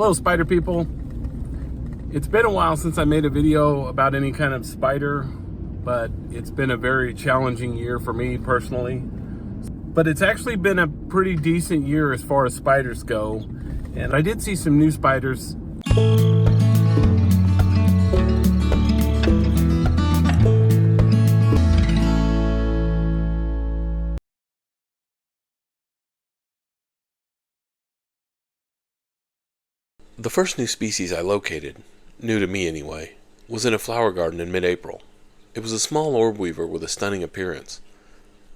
Hello spider people. It's been a while since I made a video about any kind of spider, but it's been a very challenging year for me personally. But it's actually been a pretty decent year as far as spiders go, and I did see some new spiders. The first new species I located, new to me anyway, was in a flower garden in mid-April. It was a small orb weaver with a stunning appearance.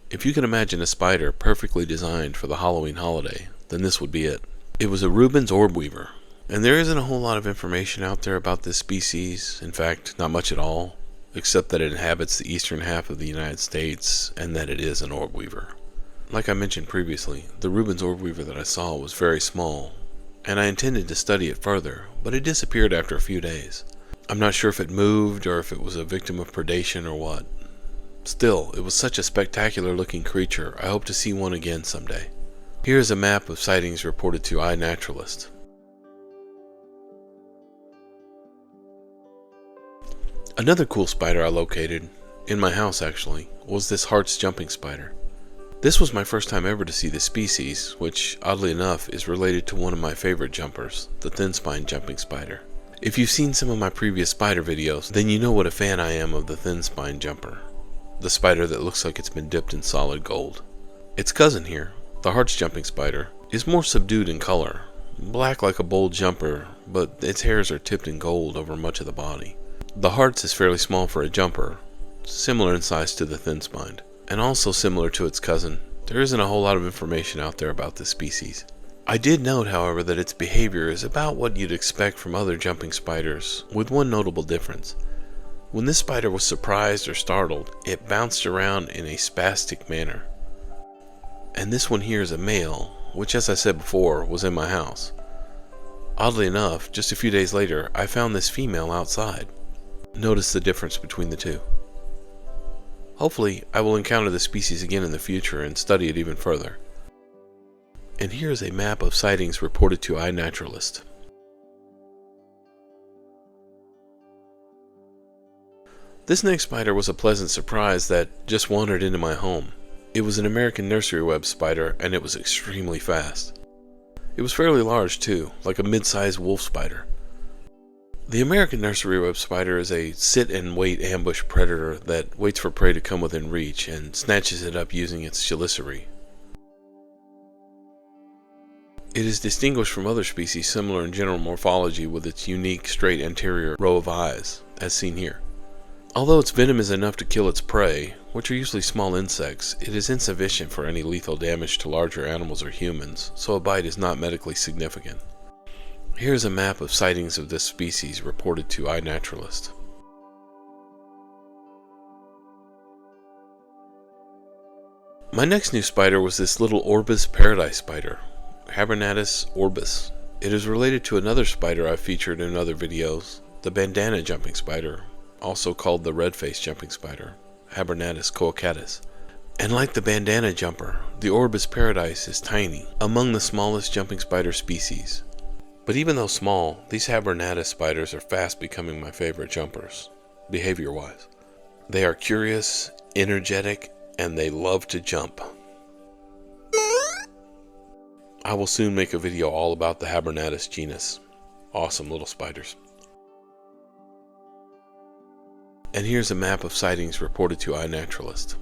If you can imagine a spider perfectly designed for the Halloween holiday, then this would be it. It was a Rubens Orbweaver, and there isn't a whole lot of information out there about this species, in fact, not much at all, except that it inhabits the eastern half of the United States and that it is an orb weaver. Like I mentioned previously, the Rubens Orbweaver that I saw was very small, and I intended to study it further, but it disappeared after a few days. I'm not sure if it moved or if it was a victim of predation or what. Still, it was such a spectacular looking creature, I hope to see one again someday. Here is a map of sightings reported to iNaturalist. Another cool spider I located, in my house actually, was this Hart's jumping spider. This was my first time ever to see this species, which, oddly enough, is related to one of my favorite jumpers, the thin-spine jumping spider. If you've seen some of my previous spider videos, then you know what a fan I am of the thin-spine jumper, the spider that looks like it's been dipped in solid gold. Its cousin here, the Hart's jumping spider, is more subdued in color, black like a bold jumper, but its hairs are tipped in gold over much of the body. The Hart's is fairly small for a jumper, similar in size to the thin-spined. And also similar to its cousin, there isn't a whole lot of information out there about this species. I did note, however, that its behavior is about what you'd expect from other jumping spiders, with one notable difference. When this spider was surprised or startled, it bounced around in a spastic manner. And this one here is a male, which, as I said before, was in my house. Oddly enough, just a few days later, I found this female outside. Notice the difference between the two. Hopefully, I will encounter the species again in the future and study it even further. And here is a map of sightings reported to iNaturalist. This next spider was a pleasant surprise that just wandered into my home. It was an American nursery web spider, and it was extremely fast. It was fairly large too, like a mid-sized wolf spider. The American nursery web spider is a sit-and-wait ambush predator that waits for prey to come within reach and snatches it up using its chelicerae. It is distinguished from other species similar in general morphology with its unique straight anterior row of eyes, as seen here. Although its venom is enough to kill its prey, which are usually small insects, it is insufficient for any lethal damage to larger animals or humans, so a bite is not medically significant. Here is a map of sightings of this species reported to iNaturalist. My next new spider was this little Orbus Paradise spider, Habronattus orbis. It is related to another spider I've featured in other videos, the bandana jumping spider, also called the red-faced jumping spider, Habronattus coacatus. And like the bandana jumper, the Orbus Paradise is tiny, among the smallest jumping spider species. But even though small, these Habronattus spiders are fast becoming my favorite jumpers, behavior-wise. They are curious, energetic, and they love to jump. I will soon make a video all about the Habronattus genus. Awesome little spiders. And here's a map of sightings reported to iNaturalist.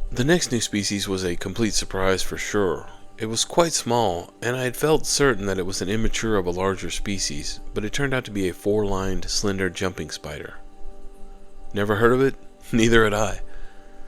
The next new species was a complete surprise for sure. It was quite small, and I had felt certain that it was an immature of a larger species, but it turned out to be a four-lined, slender jumping spider. Never heard of it? Neither had I.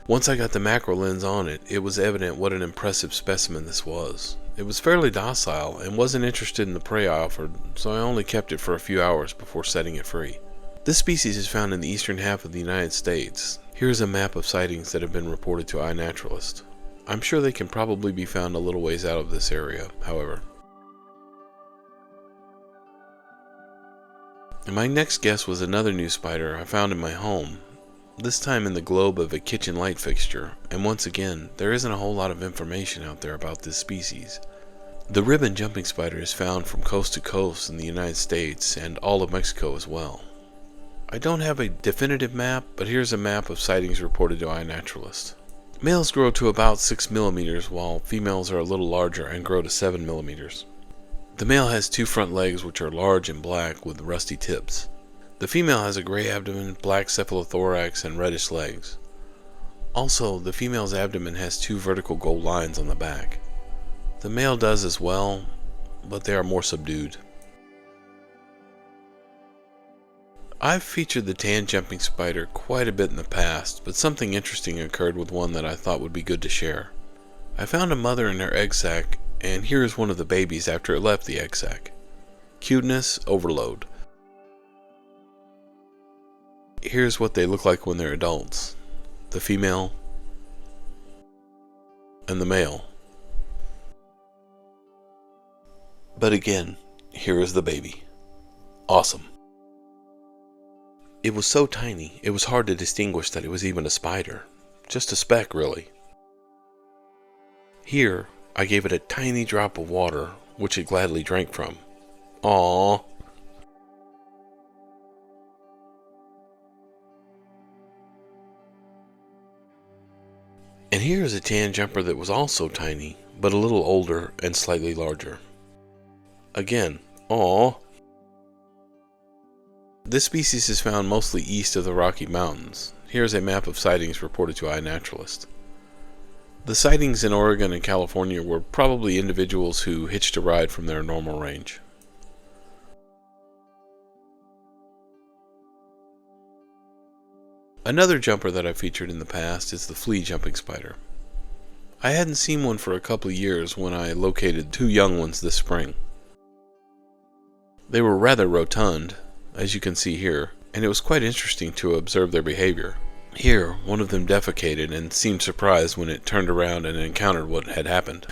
Once I got the macro lens on it, it was evident what an impressive specimen this was. It was fairly docile and wasn't interested in the prey I offered, so I only kept it for a few hours before setting it free. This species is found in the eastern half of the United States. Here's a map of sightings that have been reported to iNaturalist. I'm sure they can probably be found a little ways out of this area, however. And my next guess was another new spider I found in my home, this time in the globe of a kitchen light fixture, and once again, there isn't a whole lot of information out there about this species. The ribbon jumping spider is found from coast to coast in the United States and all of Mexico as well. I don't have a definitive map, but here's a map of sightings reported to iNaturalist. Males grow to about 6 millimeters, while females are a little larger and grow to 7 millimeters. The male has 2 front legs which are large and black with rusty tips. The female has a gray abdomen, black cephalothorax, and reddish legs. Also, the female's abdomen has 2 vertical gold lines on the back. The male does as well, but they are more subdued. I've featured the tan jumping spider quite a bit in the past, but something interesting occurred with one that I thought would be good to share. I found a mother in her egg sac, and here is one of the babies after it left the egg sac. Cuteness overload. Here's what they look like when they're adults. The female and the male. But again, here is the baby. Awesome. It was so tiny, it was hard to distinguish that it was even a spider. Just a speck, really. Here, I gave it a tiny drop of water, which it gladly drank from. Aww. And here is a tan jumper that was also tiny, but a little older and slightly larger. Again, aww. This species is found mostly east of the Rocky Mountains. Here is a map of sightings reported to iNaturalist. The sightings in Oregon and California were probably individuals who hitched a ride from their normal range. Another jumper that I featured in the past is the flea jumping spider. I hadn't seen one for a couple of years when I located 2 young ones this spring. They were rather rotund, as you can see here, and it was quite interesting to observe their behavior. Here, one of them defecated and seemed surprised when it turned around and encountered what had happened.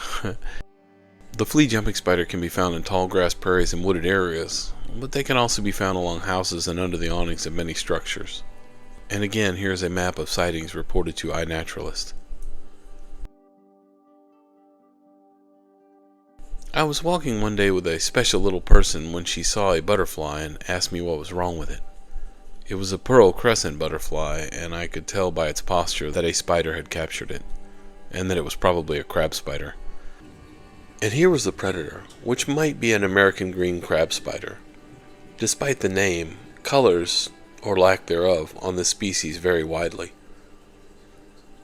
The flea jumping spider can be found in tall grass prairies and wooded areas, but they can also be found along houses and under the awnings of many structures. And again, here's a map of sightings reported to iNaturalist. I was walking one day with a special little person when she saw a butterfly and asked me what was wrong with it. It was a pearl crescent butterfly, and I could tell by its posture that a spider had captured it, and that it was probably a crab spider. And here was the predator, which might be an American green crab spider. Despite the name, colors, or lack thereof, on this species vary widely.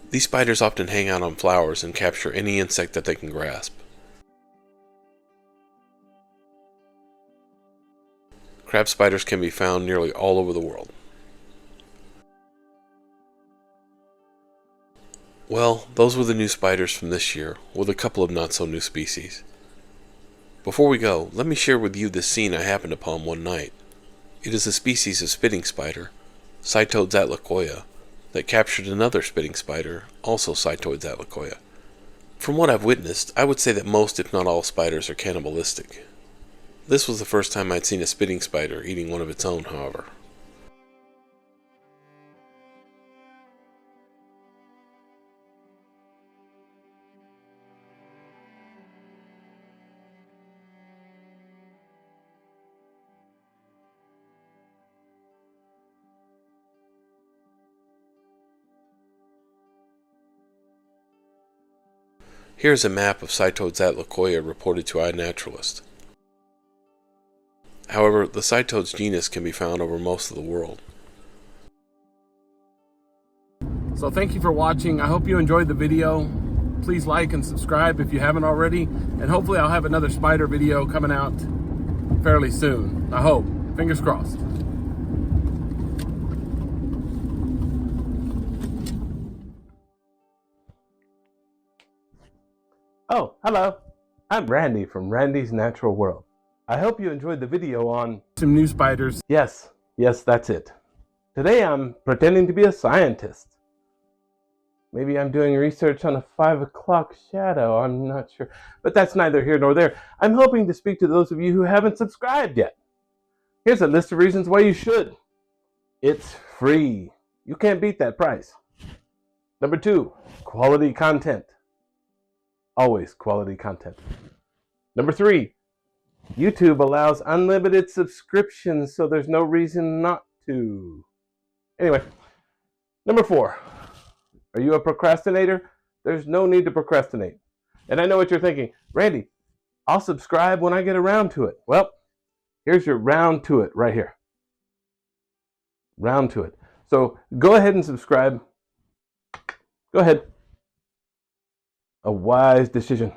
These spiders often hang out on flowers and capture any insect that they can grasp. Crab spiders can be found nearly all over the world. Well, those were the new spiders from this year, with a couple of not-so-new species. Before we go, let me share with you this scene I happened upon one night. It is a species of spitting spider, Scytodes Atlacoya, that captured another spitting spider, also Scytodes Atlacoya. From what I've witnessed, I would say that most, if not all, spiders are cannibalistic. This was the first time I'd seen a spitting spider eating one of its own, however. Here's a map of Scytodes Atlacoya reported to iNaturalist. However, the Scytodes genus can be found over most of the world. So thank you for watching. I hope you enjoyed the video. Please like and subscribe if you haven't already. And hopefully I'll have another spider video coming out fairly soon. I hope. Fingers crossed. Oh, hello. I'm Randy from Randy's Natural World. I hope you enjoyed the video on some new spiders. Yes, that's it. Today I'm pretending to be a scientist. Maybe I'm doing research on a 5 o'clock shadow, I'm not sure. But that's neither here nor there. I'm hoping to speak to those of you who haven't subscribed yet. Here's a list of reasons why you should. It's free. You can't beat that price. Number 2, quality content. Always quality content. Number 3, YouTube allows unlimited subscriptions, so there's no reason not to. Anyway, number 4, are you a procrastinator? There's no need to procrastinate. And I know what you're thinking, Randy, I'll subscribe when I get around to it. Well, here's your round to it right here. Round to it. So go ahead and subscribe. Go ahead. A wise decision.